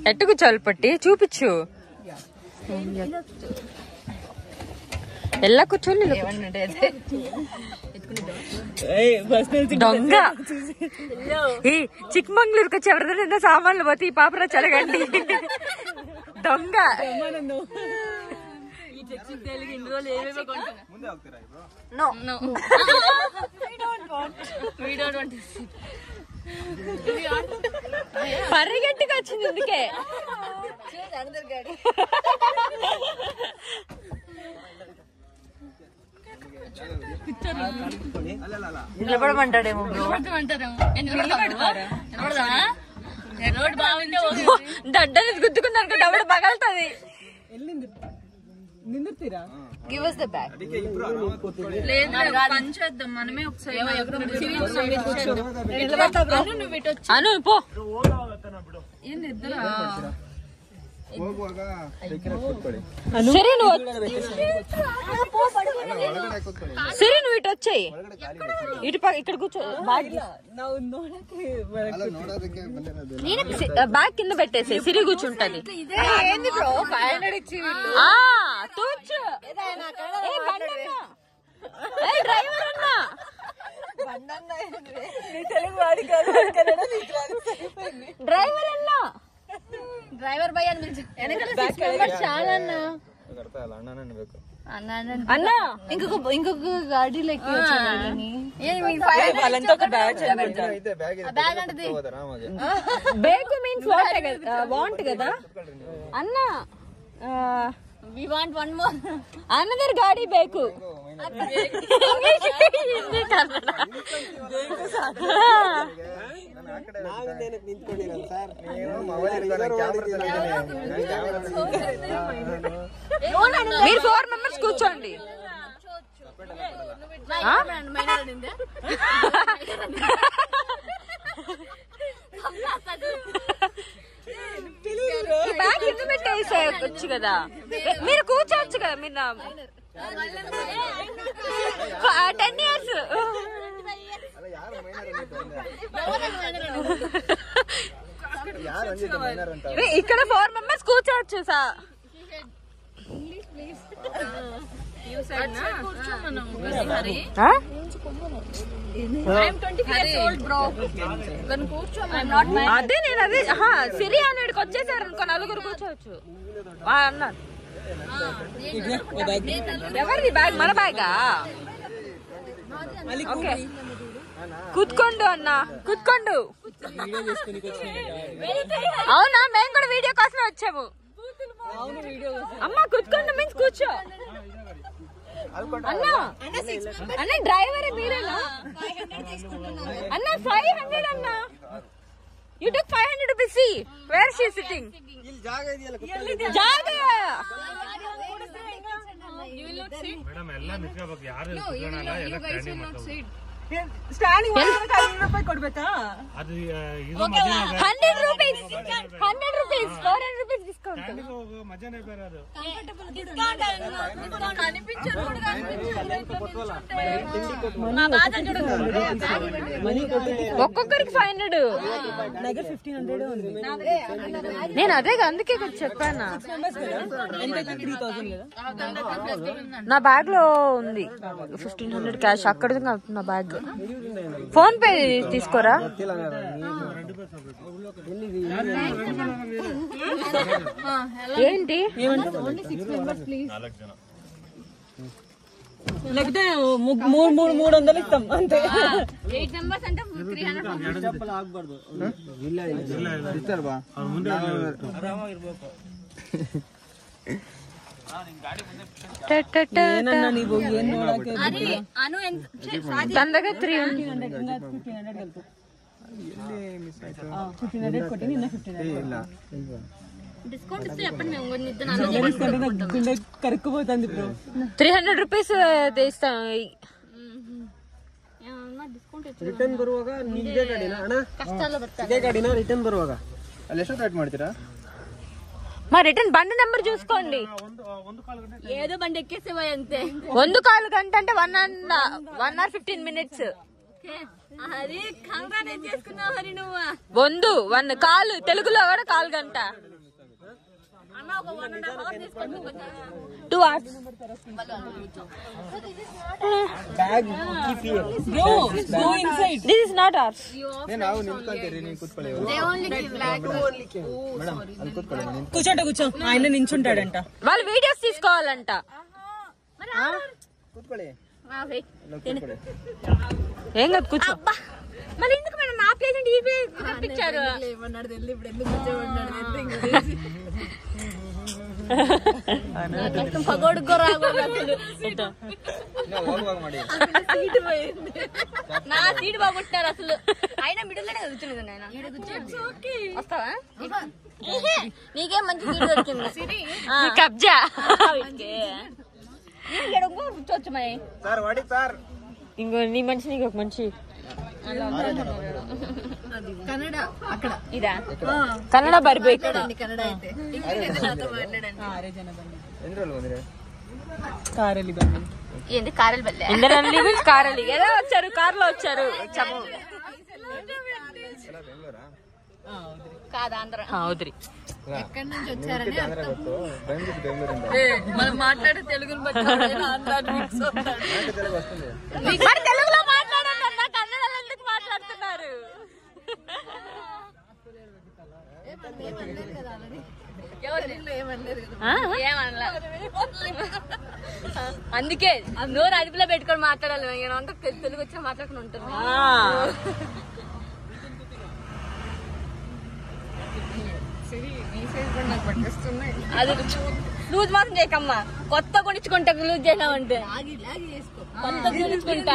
ఎట్టు కూర్చోవాలి పట్టి చూపించు. ఎలా కూర్చోని దొంగ ఈ చిక్మంగళూరుకి వచ్చి ఎవరిదైనా సామాన్లు పోతే ఈ పాపరా చలగండి దొంగ. పరిగెట్టుకు వచ్చింది అందుకే. నిలబడమంటాడేమో దడ్డని గుద్దుకుందనుకో డబ్బు పగలుతుంది. Give us the bag. మనమే ఒకసారి అను పో. సరే నువ్వు ఇటు వచ్చాయి, ఇటు ఇక్కడ కూర్చో. బ్యాగ్ కింద పెట్టేసి సిరి కూర్చుంటది. డ్రైవర్ అన్నా డ్రైవర్ అన్నా డ్రైవర్ భయ్ అని చాలా అన్నా అన్నా ఇంకొక గాడీలో ఎక్కి బేగు మీన్స్ వాంట్ కదా అన్నా. We want one more. Another gaadi beku. మీరు 4 members కూర్చోండి. బ్యాగ్ కింద పెట్టేసేయచ్చు కదా, మీరు కూర్చోవచ్చు కదా. మీరు 10 years ఇక్కడ 4 members కూర్చోవచ్చు సార్. అదే నేను అదే సిరి అనేడికి వచ్చేసారు అనుకో, నలుగురు కూర్చోవచ్చు అన్నారు. ఎవరిది బ్యాగ్? మన బ్యాగా? ఓకే కూత్కోండు అన్న, కూత్కోండు. అవునా, మేము కూడా వీడియో కోసమే వచ్చాము. అమ్మా కూత్కోండు మీన్స్ కూర్చో అన్నా. అన్న డ్రైవరే మీరేనా అన్న? 500 అన్నా. You took 500 rupees. See where she is sitting. Jaga. You will not sit. Madam, ella nikka bak yaar kutrana alla ella standing mattu. Standing madam 100 rupees kodbeta. Adu idu madhyana 100 rupees. 100 rupees. 400 rupees discount. Standing madhyana ayparadu. Comfortable discount kanipincharu kuda kanipincharu. మా బాధ చూడండి. ఒక్కొక్కరికి 500. నేను అదే అందుకే చెప్పాను. నా bag లో ఉంది 1500 క్యాష్. అక్కడ నా బ్యాగ్. ఫోన్ పే తీసుకోరా. ఏంటి లేకపోతే 300 ఇస్తాం అంతే. 8 members అంటే 300 ఆగబడదు. తన దగ్గర 300 కొట్టి నిన్న 1500 డిస్కౌంట్ ఇస్తే చెప్పండి. మేము కరెక్కుపోతుంది. 300 ರೂಪೀಸ್ ಇಸ್ತಾಂ. ರಿಟರ್ನ್ ಬರುವಾಗ ನಿಮ್ದೇ ಗಾಡಿನಾ ಅಣ್ಣ? ಇದೇ ಗಾಡಿನಾ ರಿಟರ್ನ್ ಬರುವಾಗ? ಅಲ್ಲಿ ಎಷ್ಟು ರೇಟ್ ಮಾಡ್ತೀರಾ? మా రిటర్న్ బండి నెంబర్ చూసుకోండి. ఏదో బండి ఎక్కేసేవా అంతే. 1 కాల్ గంట అంటే 1 hour 15 minutes. ಒಂದು ಒನ್ ಕಾಲು తెలుగులో కూడా కాలు గంట 2 hours. Bag keep here. Bro, go inside. This is not ours. ನಾವು ನಿಂತ್ಕೊಂತೀರಿ ನೀನು ಕೂತ್ಕೊಳ್ಳಿ. They only give like madam ಅಲ್ಲಿ ಕೂತ್ಕೊಳ್ಳಿ. కూర్చో ఆయన నించుంటాడంట. వాళ్ళు వీడియోస్ తీసుకోవాలంట. కూత్ಕೊಳ್ಳి. కూర్చోండి. ఏం కాదు కూర్చో. మరి ఎందుకు మేడం నా ప్లేస్ అంటే ఈ ప్లేస్ పంపించారు. ఏమన్నాడు తెలియదు ఇప్పుడు ఎందుకు కూర్చోమన్నాడు పగోడుకో రాకూడదు నా సీట్ బాగుంటున్నారు అసలు. అయినా మిడిల్ లోనే కూర్చునేది ఆయన. వస్తావా? నీకేం మంచి సీట్ దొరికింది. కబ్జా కూర్చోవచ్చు మరి. ఇంకో నీ మంచి నీకు ఒక మంచి కన్నడ అక్కడ ఇదా కన్నడ బరిపోయి కన్నడ అయితే ఏంది కారల్ బల్లె కారలి ఏదో వచ్చారు కార్ లో వచ్చారు. కాదు ఆంధ్ర అవుద్రి ఎక్కడి నుంచి వచ్చారని మనం మాట్లాడే తెలుగుని బట్టి తెలుగులో మాట్లాడాలన్నా కన్నడలో ఎందుకు మాట్లాడుతున్నారు? అందుకే నోరు అదుపులో పెట్టుకొని మాట్లాడాలి. అంటే తెలుగు వచ్చి మాట్లాడుకుని ఉంటుంది. అది లూజ్ మాత్రం చేయకమ్మా. కొత్త కొనిచ్చుకుంటా లూజ్ చేసామంటే కొత్త కొనిచ్చుకుంటా.